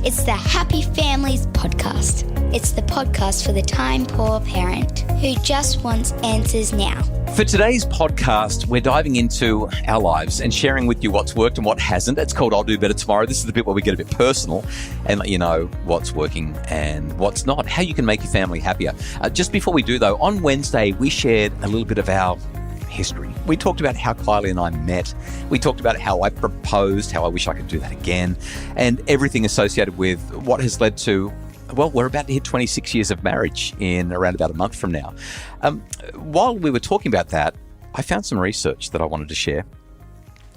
It's the Happy Families podcast. It's the podcast for the time-poor parent who just wants answers now. For today's podcast, we're diving into our lives and sharing with you what's worked and what hasn't. It's called I'll Do Better Tomorrow. This is the bit where we get a bit personal and let you know what's working and what's not, how you can make your family happier. Just before we do, though, on Wednesday, we shared a little bit of our history. We talked about how Kylie and I met. We talked about how I proposed, how I wish I could do that again, and everything associated with what has led to, well, we're about to hit 26 years of marriage in around about a month from now. While we were talking about that, I found some research that I wanted to share.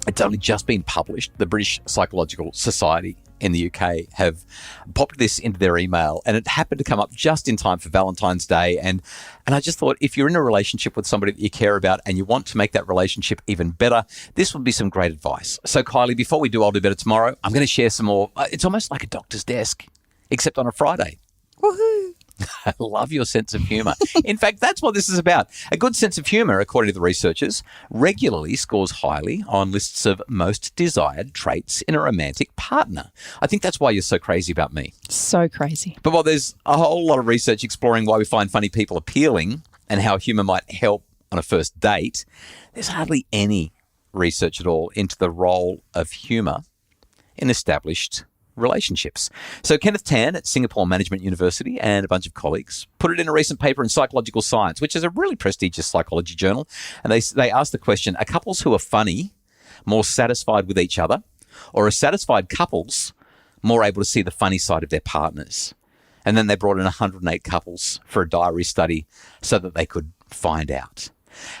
It's only just been published. The British Psychological Society in the UK have popped this into their email, and it happened to come up just in time for Valentine's Day. And I just thought, if you're in a relationship with somebody that you care about and you want to make that relationship even better, this would be some great advice. So Kylie, before we do I'll Do Better Tomorrow, I'm going to share some more. It's almost like a doctor's desk, except on a Friday. Woohoo! I love your sense of humour. In fact, that's what this is about. A good sense of humour, according to the researchers, regularly scores highly on lists of most desired traits in a romantic partner. I think that's why you're so crazy about me. So crazy. But while there's a whole lot of research exploring why we find funny people appealing and how humour might help on a first date, there's hardly any research at all into the role of humour in established relationships. So Kenneth Tan at Singapore Management University and a bunch of colleagues put it in a recent paper in Psychological Science, which is a really prestigious psychology journal. And they asked the question, are couples who are funny more satisfied with each other, or are satisfied couples more able to see the funny side of their partners? And then they brought in 108 couples for a diary study so that they could find out.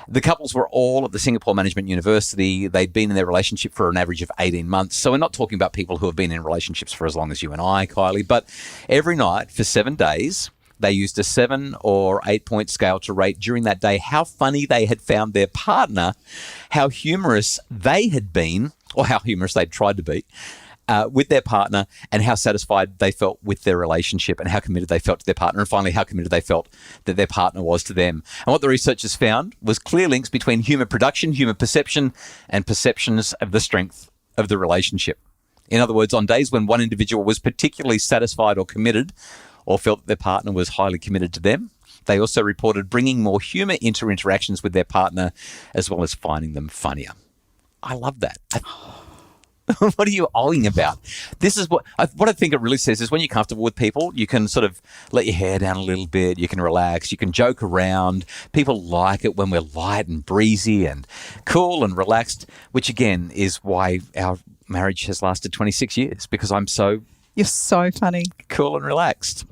The couples were all at the Singapore Management University. They'd been in their relationship for an average of 18 months. So we're not talking about people who have been in relationships for as long as you and I, Kylie. But every night for 7 days, they used a 7 or 8 point scale to rate during that day how funny they had found their partner, how humorous they had been, or how humorous they'd tried to be, with their partner, and how satisfied they felt with their relationship and how committed they felt to their partner, and finally how committed they felt that their partner was to them. And what the researchers found was clear links between humour production, humour perception, and perceptions of the strength of the relationship. In other words, on days when one individual was particularly satisfied or committed, or felt that their partner was highly committed to them, they also reported bringing more humour into interactions with their partner, as well as finding them funnier. I love that. What are you owing about? This is what I think it really says is when you're comfortable with people, you can sort of let your hair down a little bit. You can relax. You can joke around. People like it when we're light and breezy and cool and relaxed, which again is why our marriage has lasted 26 years, because I'm so... You're so funny. Cool and relaxed.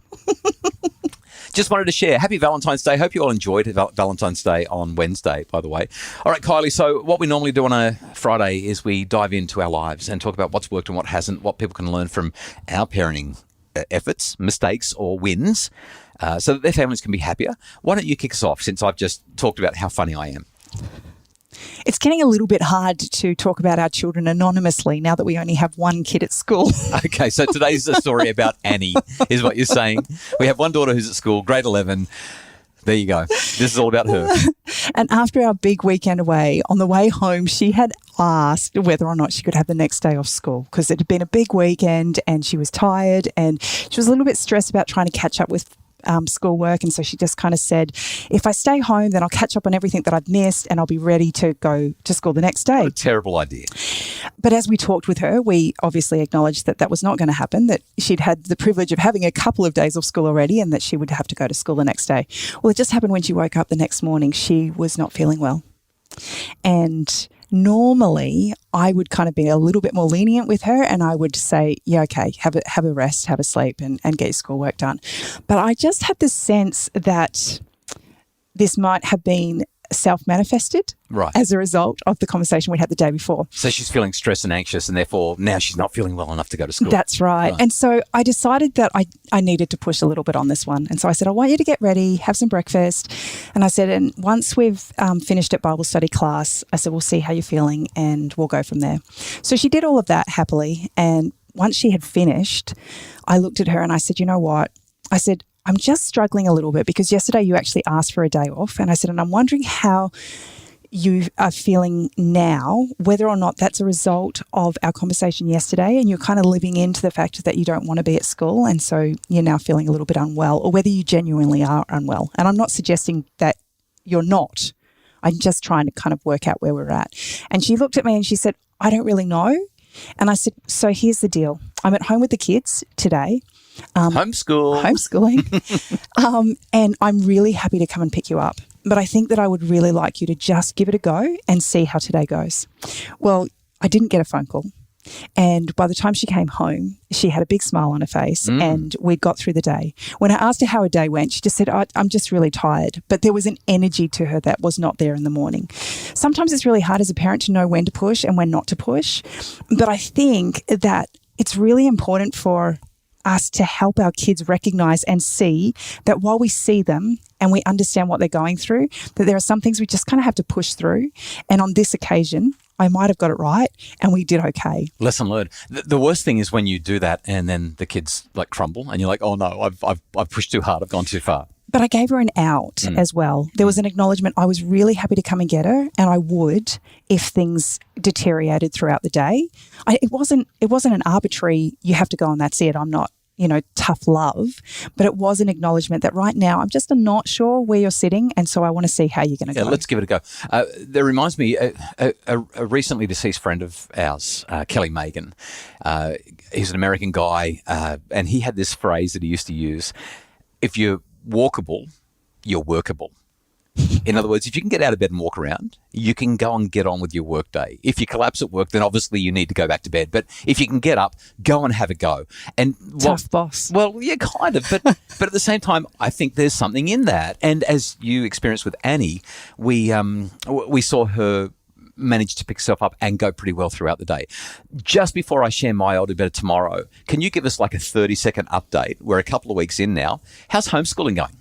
Just wanted to share. Happy Valentine's Day. Hope you all enjoyed Valentine's Day on Wednesday, by the way. All right, Kylie, so what we normally do on a Friday is we dive into our lives and talk about what's worked and what hasn't, what people can learn from our parenting efforts, mistakes or wins, so that their families can be happier. Why don't you kick us off, since I've just talked about how funny I am? It's getting a little bit hard to talk about our children anonymously now that we only have one kid at school. Okay, so today's a story about Annie, is what you're saying. We have one daughter who's at school, grade 11. There you go. This is all about her. And after our big weekend away, on the way home, she had asked whether or not she could have the next day off school because it had been a big weekend and she was tired and she was a little bit stressed about trying to catch up with schoolwork, and so she just kind of said, if I stay home, then I'll catch up on everything that I've missed and I'll be ready to go to school the next day. What a terrible idea. But as we talked with her, we obviously acknowledged that that was not going to happen, that she'd had the privilege of having a couple of days off school already and that she would have to go to school the next day. Well, it just happened when she woke up the next morning, she was not feeling well. And normally I would kind of be a little bit more lenient with her and I would say, yeah, okay, have a rest, have a sleep and get your schoolwork done. But I just had this sense that this might have been self-manifested as a result of the conversation we had the day before. So she's feeling stressed and anxious and therefore now she's not feeling well enough to go to school. That's right. And so I decided that I needed to push a little bit on this one. And so I said, I want you to get ready, have some breakfast. And I said, and once we've finished at Bible study class, I said, we'll see how you're feeling and we'll go from there. So she did all of that happily. And once she had finished, I looked at her and I said, you know what? I said, I'm just struggling a little bit because yesterday you actually asked for a day off. And I said, and I'm wondering how you are feeling now, whether or not that's a result of our conversation yesterday and you're kind of living into the fact that you don't want to be at school and so you're now feeling a little bit unwell, or whether you genuinely are unwell. And I'm not suggesting that you're not. I'm just trying to kind of work out where we're at. And she looked at me and she said, I don't really know. And I said, so here's the deal. I'm at home with the kids today. Homeschooling. And I'm really happy to come and pick you up. But I think that I would really like you to just give it a go and see how today goes. Well, I didn't get a phone call. And by the time she came home, she had a big smile on her face and we got through the day. When I asked her how her day went, she just said, I'm just really tired. But there was an energy to her that was not there in the morning. Sometimes it's really hard as a parent to know when to push and when not to push. But I think that it's really important for us to help our kids recognize and see that while we see them and we understand what they're going through, that there are some things we just kind of have to push through. And on this occasion, I might have got it right and we did okay. Lesson learned. The worst thing is when you do that and then the kids like crumble and you're like, oh no, I've pushed too hard. I've gone too far. But I gave her an out as well. There was an acknowledgement. I was really happy to come and get her, and I would if things deteriorated throughout the day. It wasn't an arbitrary, you have to go and that's it. I'm not, tough love, but it was an acknowledgement that right now I'm just not sure where you're sitting, and so I want to see how you're going to go. Let's give it a go. That reminds me, a recently deceased friend of ours, Kelly Megan, he's an American guy, and he had this phrase that he used to use: if you're walkable, you're workable. In other words, if you can get out of bed and walk around, you can go and get on with your work day. If you collapse at work, then obviously you need to go back to bed. But if you can get up, go and have a go. And tough boss. Well, yeah, kind of. But at the same time, I think there's something in that. And as you experienced with Annie, we saw her manage to pick herself up and go pretty well throughout the day. Just before I share my I'll do better tomorrow, can you give us like a 30-second update? We're a couple of weeks in now. How's homeschooling going?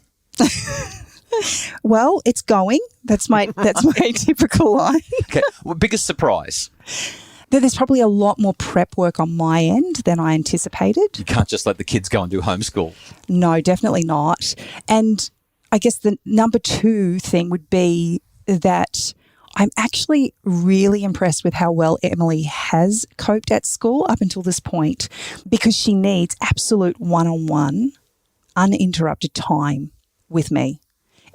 Well, it's going. That's my typical line. Okay. Well, biggest surprise? There's probably a lot more prep work on my end than I anticipated. You can't just let the kids go and do homeschool. No, definitely not. And I guess the number two thing would be that I'm actually really impressed with how well Emily has coped at school up until this point, because she needs absolute one-on-one, uninterrupted time with me.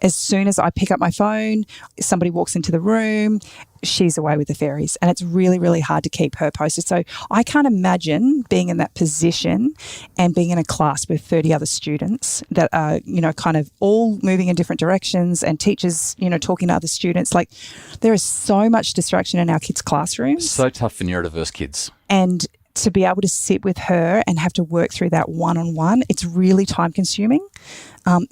As soon as I pick up my phone, somebody walks into the room, she's away with the fairies. And it's really, really hard to keep her posted. So I can't imagine being in that position and being in a class with 30 other students that are, kind of all moving in different directions, and teachers, talking to other students. Like, there is so much distraction in our kids' classrooms. So tough for neurodiverse kids. And to be able to sit with her and have to work through that one-on-one, it's really time consuming.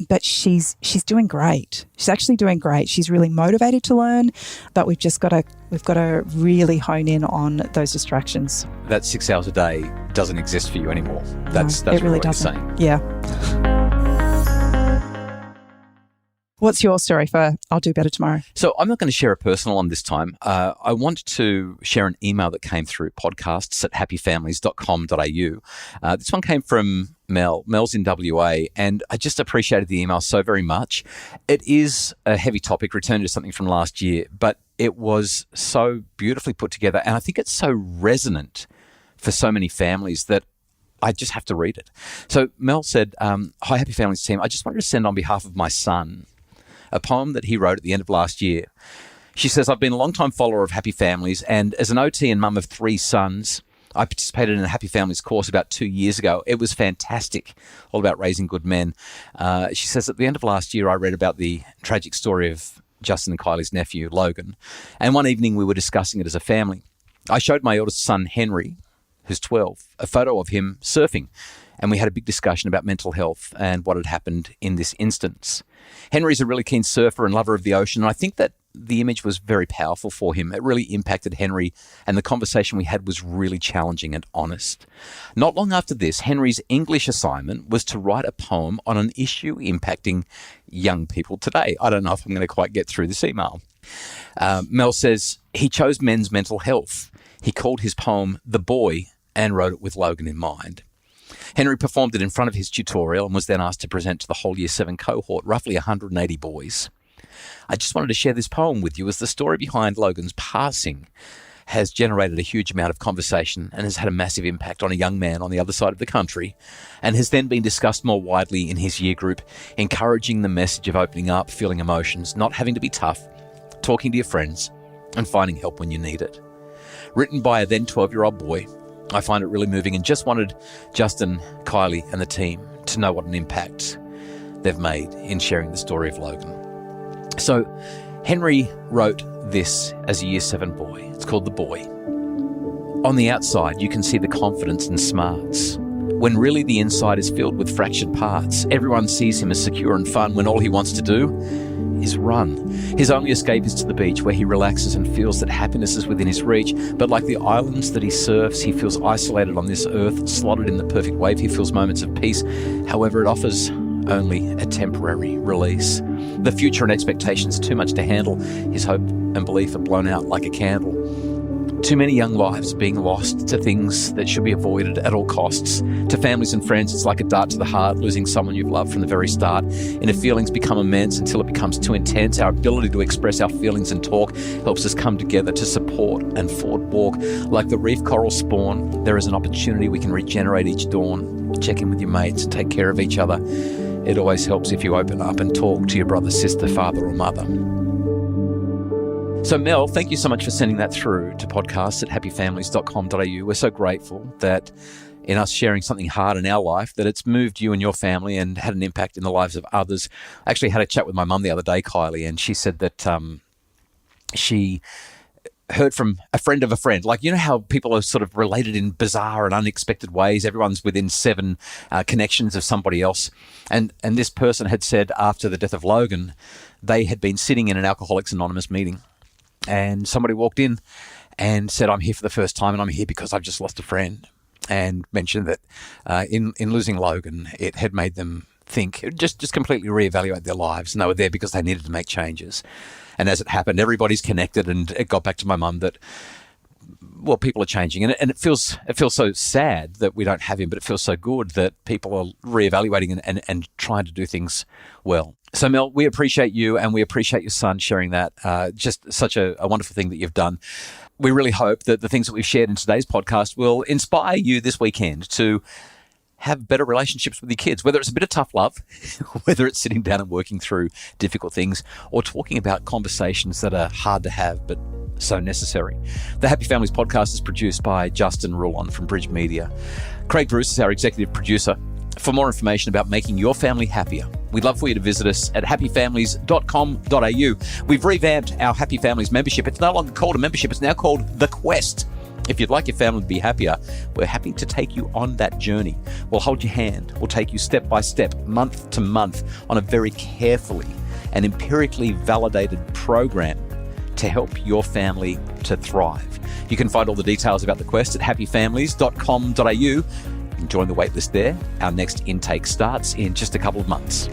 But she's doing great. She's actually doing great. She's really motivated to learn, but we've got to really hone in on those distractions. That 6 hours a day doesn't exist for you anymore. That's it really what doesn't. you're saying. Yeah. What's your story for I'll do better tomorrow? So I'm not going to share a personal one this time. I want to share an email that came through podcasts@happyfamilies.com.au. This one came from Mel. Mel's in WA, and I just appreciated the email so very much. It is a heavy topic, returning to something from last year, but it was so beautifully put together, and I think it's so resonant for so many families that I just have to read it. So Mel said, "Hi, Happy Families team. I just wanted to send on behalf of my son a poem that he wrote at the end of last year." She says, "I've been a long-time follower of Happy Families, and as an OT and mum of 3 sons, I participated in a Happy Families course about 2 years ago. It was fantastic, all about raising good men." She says, "At the end of last year, I read about the tragic story of Justin and Kylie's nephew, Logan, and one evening we were discussing it as a family. I showed my eldest son, Henry, who's 12, a photo of him surfing, and we had a big discussion about mental health and what had happened in this instance. Henry's a really keen surfer and lover of the ocean, and I think that the image was very powerful for him. It really impacted Henry, and the conversation we had was really challenging and honest. Not long after this, Henry's English assignment was to write a poem on an issue impacting young people today." I don't know if I'm going to quite get through this email. Mel says, "He chose men's mental health. He called his poem The Boy and wrote it with Logan in mind. Henry performed it in front of his tutorial and was then asked to present to the whole Year 7 cohort, roughly 180 boys. I just wanted to share this poem with you as the story behind Logan's passing has generated a huge amount of conversation and has had a massive impact on a young man on the other side of the country, and has then been discussed more widely in his year group, encouraging the message of opening up, feeling emotions, not having to be tough, talking to your friends, and finding help when you need it. Written by a then 12-year-old boy, I find it really moving and just wanted Justin, Kylie, and the team to know what an impact they've made in sharing the story of Logan. So, Henry wrote this as a Year 7 boy. It's called The Boy. On the outside, you can see the confidence and smarts, when really the inside is filled with fractured parts. Everyone sees him as secure and fun when all he wants to do is run. His only escape is to the beach, where he relaxes and feels that happiness is within his reach. But like the islands that he surfs, he feels isolated on this earth, slotted in the perfect wave. He feels moments of peace. However, it offers only a temporary release. The future and expectations are too much to handle. His hope and belief are blown out like a candle. Too many young lives being lost to things that should be avoided at all costs. To families and friends, it's like a dart to the heart, losing someone you've loved from the very start. Inner feelings become immense until it becomes too intense. Our ability to express our feelings and talk helps us come together to support and forward walk. Like the reef coral spawn, there is an opportunity we can regenerate each dawn. Check in with your mates and take care of each other. It always helps if you open up and talk to your brother, sister, father, or mother. So Mel, thank you so much for sending that through to podcasts@happyfamilies.com.au. We're so grateful that in us sharing something hard in our life, that it's moved you and your family and had an impact in the lives of others. I actually had a chat with my mum the other day, Kylie, and she said that she heard from a friend of a friend. Like, you know how people are sort of related in bizarre and unexpected ways? Everyone's within 7 connections of somebody else. And this person had said after the death of Logan, they had been sitting in an Alcoholics Anonymous meeting, and somebody walked in and said, I'm here for the first time, and I'm here because I've just lost a friend, and mentioned that in losing Logan, it had made them think, just completely reevaluate their lives. And they were there because they needed to make changes. And as it happened, everybody's connected, and it got back to my mum that, well, people are changing. And it feels so sad that we don't have him, but it feels so good that people are reevaluating and trying to do things well. So Mel, we appreciate you, and we appreciate your son sharing that. Just such a wonderful thing that you've done. We really hope that the things that we've shared in today's podcast will inspire you this weekend to have better relationships with your kids, whether it's a bit of tough love, whether it's sitting down and working through difficult things, or talking about conversations that are hard to have but so necessary. The Happy Families podcast is produced by Justin Rulon from Bridge Media. Craig Bruce is our executive producer. For more information about making your family happier, we'd love for you to visit us at happyfamilies.com.au. We've revamped our Happy Families membership. It's no longer called a membership, it's now called The Quest. If you'd like your family to be happier, we're happy to take you on that journey. We'll hold your hand. We'll take you step by step, month to month, on a very carefully and empirically validated program to help your family to thrive. You can find all the details about The Quest at happyfamilies.com.au. You can join the waitlist there. Our next intake starts in just a couple of months.